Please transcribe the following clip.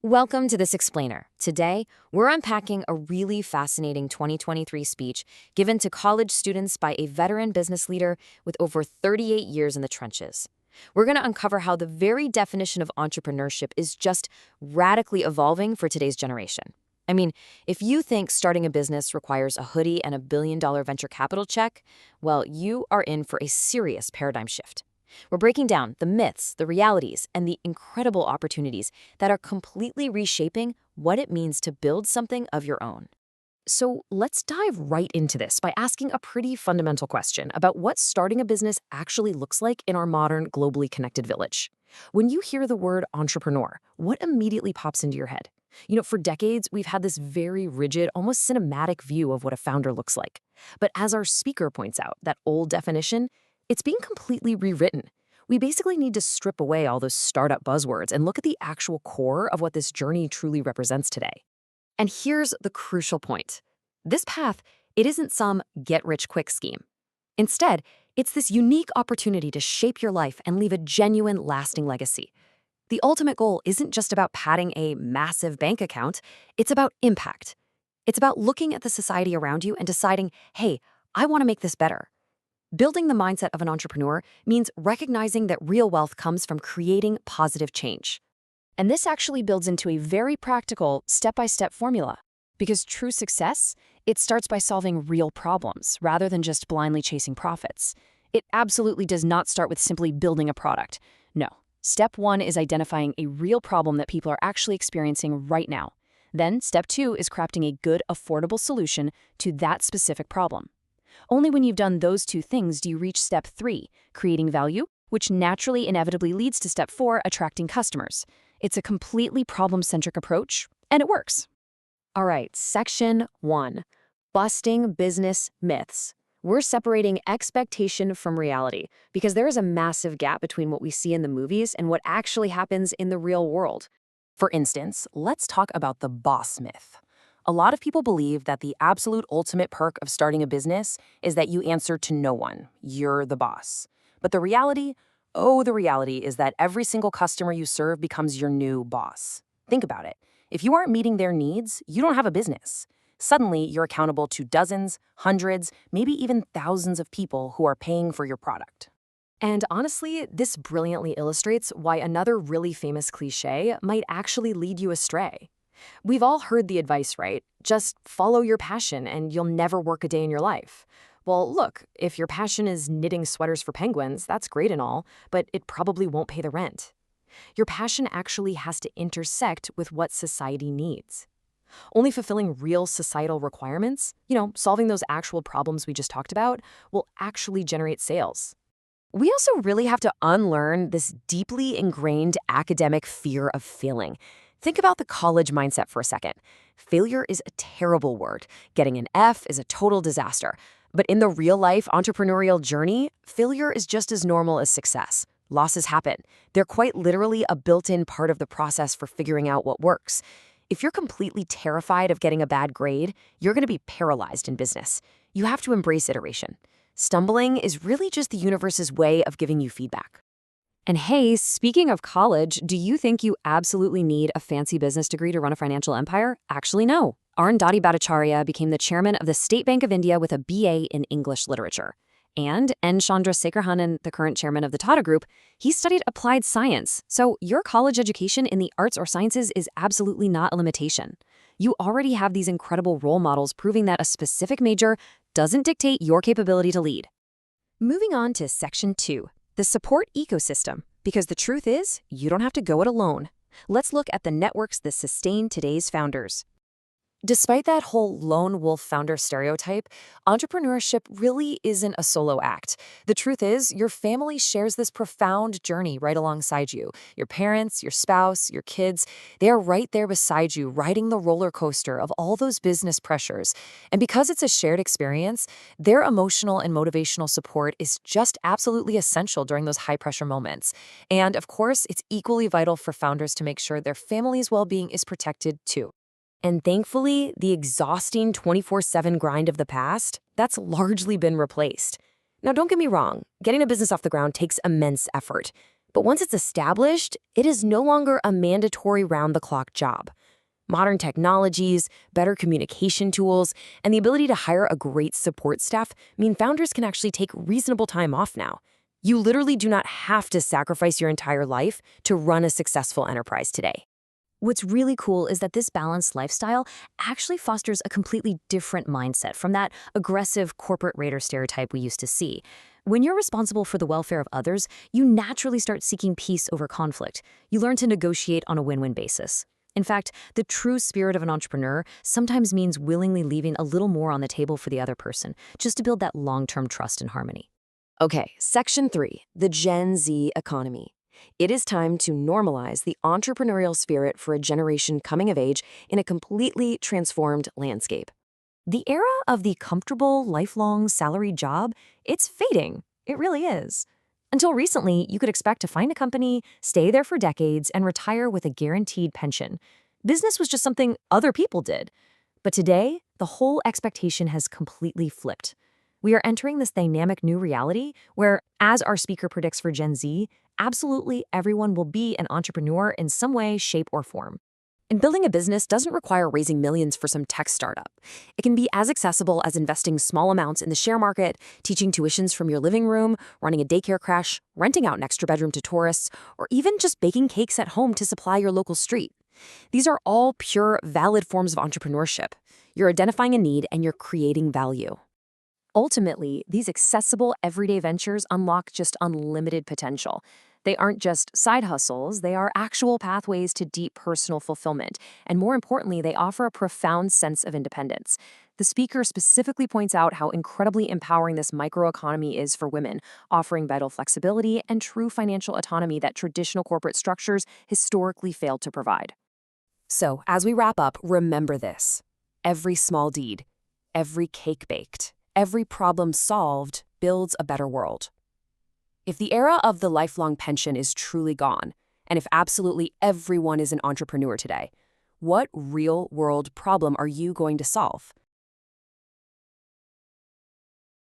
Welcome to this explainer. Today, we're unpacking a really fascinating 2023 speech given to college students by a veteran business leader with over 38 years in the trenches. We're going to uncover how the very definition of entrepreneurship is just radically evolving for today's generation. I mean, if you think starting a business requires a hoodie and a billion-dollar venture capital check, well, you are in for a serious paradigm shift. We're breaking down the myths, the realities, and the incredible opportunities that are completely reshaping what it means to build something of your own. So let's dive right into this by asking a pretty fundamental question about what starting a business actually looks like in our modern, globally connected village. When you hear the word entrepreneur, what immediately pops into your head? For decades, we've had this very rigid, almost cinematic view of what a founder looks like. But as our speaker points out, that old definition, it's being completely rewritten. We basically need to strip away all those startup buzzwords and look at the actual core of what this journey truly represents today. And here's the crucial point. This path, it isn't some get-rich-quick scheme. Instead, it's this unique opportunity to shape your life and leave a genuine, lasting legacy. The ultimate goal isn't just about padding a massive bank account, it's about impact. It's about looking at the society around you and deciding, hey, I want to make this better. Building the mindset of an entrepreneur means recognizing that real wealth comes from creating positive change. And this actually builds into a very practical, step-by-step formula. Because true success, it starts by solving real problems rather than just blindly chasing profits. It absolutely does not start with simply building a product. No. Step 1 is identifying a real problem that people are actually experiencing right now. Then, step 2 is crafting a good, affordable solution to that specific problem. Only when you've done those two things do you reach step 3, creating value, which naturally inevitably leads to step 4, attracting customers. It's a completely problem-centric approach, and it works. All right, section 1, busting business myths. We're separating expectation from reality because there is a massive gap between what we see in the movies and what actually happens in the real world. For instance, let's talk about the boss myth. A lot of people believe that the absolute ultimate perk of starting a business is that you answer to no one. You're the boss. But the reality is that every single customer you serve becomes your new boss. Think about it. If you aren't meeting their needs, you don't have a business. Suddenly, you're accountable to dozens, hundreds, maybe even thousands of people who are paying for your product. And honestly, this brilliantly illustrates why another really famous cliché might actually lead you astray. We've all heard the advice, right? Just follow your passion and you'll never work a day in your life. Well, look, if your passion is knitting sweaters for penguins, that's great and all, but it probably won't pay the rent. Your passion actually has to intersect with what society needs. Only fulfilling real societal requirements, solving those actual problems we just talked about, will actually generate sales. We also really have to unlearn this deeply ingrained academic fear of failing. Think about the college mindset for a second. Failure is a terrible word. Getting an F is a total disaster. But in the real-life entrepreneurial journey, failure is just as normal as success. Losses happen. They're quite literally a built-in part of the process for figuring out what works. If you're completely terrified of getting a bad grade, you're going to be paralyzed in business. You have to embrace iteration. Stumbling is really just the universe's way of giving you feedback. And hey, speaking of college, do you think you absolutely need a fancy business degree to run a financial empire? Actually, no. Arundhati Bhattacharya became the chairman of the State Bank of India with a BA in English literature. And N. Chandrasekaranan, the current chairman of the Tata Group, he studied applied science. So your college education in the arts or sciences is absolutely not a limitation. You already have these incredible role models proving that a specific major doesn't dictate your capability to lead. Moving on to section 2. The support ecosystem, because the truth is, you don't have to go it alone. Let's look at the networks that sustain today's founders. Despite that whole lone wolf founder stereotype, entrepreneurship really isn't a solo act. The truth is, your family shares this profound journey right alongside you. Your parents, your spouse, your kids, they are right there beside you, riding the roller coaster of all those business pressures. And because it's a shared experience, their emotional and motivational support is just absolutely essential during those high-pressure moments. And of course, it's equally vital for founders to make sure their family's well-being is protected too. And thankfully, the exhausting 24/7 grind of the past, that's largely been replaced. Now, don't get me wrong, getting a business off the ground takes immense effort. But once it's established, it is no longer a mandatory round-the-clock job. Modern technologies, better communication tools, and the ability to hire a great support staff mean founders can actually take reasonable time off now. You literally do not have to sacrifice your entire life to run a successful enterprise today. What's really cool is that this balanced lifestyle actually fosters a completely different mindset from that aggressive corporate raider stereotype we used to see. When you're responsible for the welfare of others, you naturally start seeking peace over conflict. You learn to negotiate on a win-win basis. In fact, the true spirit of an entrepreneur sometimes means willingly leaving a little more on the table for the other person, just to build that long-term trust and harmony. Okay, Section 3, the Gen Z economy. It is time to normalize the entrepreneurial spirit for a generation coming of age in a completely transformed landscape. The era of the comfortable, lifelong salaried job, it's fading. It really is. Until recently, you could expect to find a company, stay there for decades, and retire with a guaranteed pension. Business was just something other people did. But today, the whole expectation has completely flipped. We are entering this dynamic new reality where, as our speaker predicts for Gen Z, absolutely everyone will be an entrepreneur in some way, shape, or form. And building a business doesn't require raising millions for some tech startup. It can be as accessible as investing small amounts in the share market, teaching tuitions from your living room, running a daycare crash, renting out an extra bedroom to tourists, or even just baking cakes at home to supply your local street. These are all pure, valid forms of entrepreneurship. You're identifying a need and you're creating value. Ultimately, these accessible, everyday ventures unlock just unlimited potential. They aren't just side hustles, they are actual pathways to deep personal fulfillment. And more importantly, they offer a profound sense of independence. The speaker specifically points out how incredibly empowering this microeconomy is for women, offering vital flexibility and true financial autonomy that traditional corporate structures historically failed to provide. So, as we wrap up, remember this. Every small deed, every cake baked, every problem solved builds a better world. If the era of the lifelong pension is truly gone, and if absolutely everyone is an entrepreneur today, what real-world problem are you going to solve?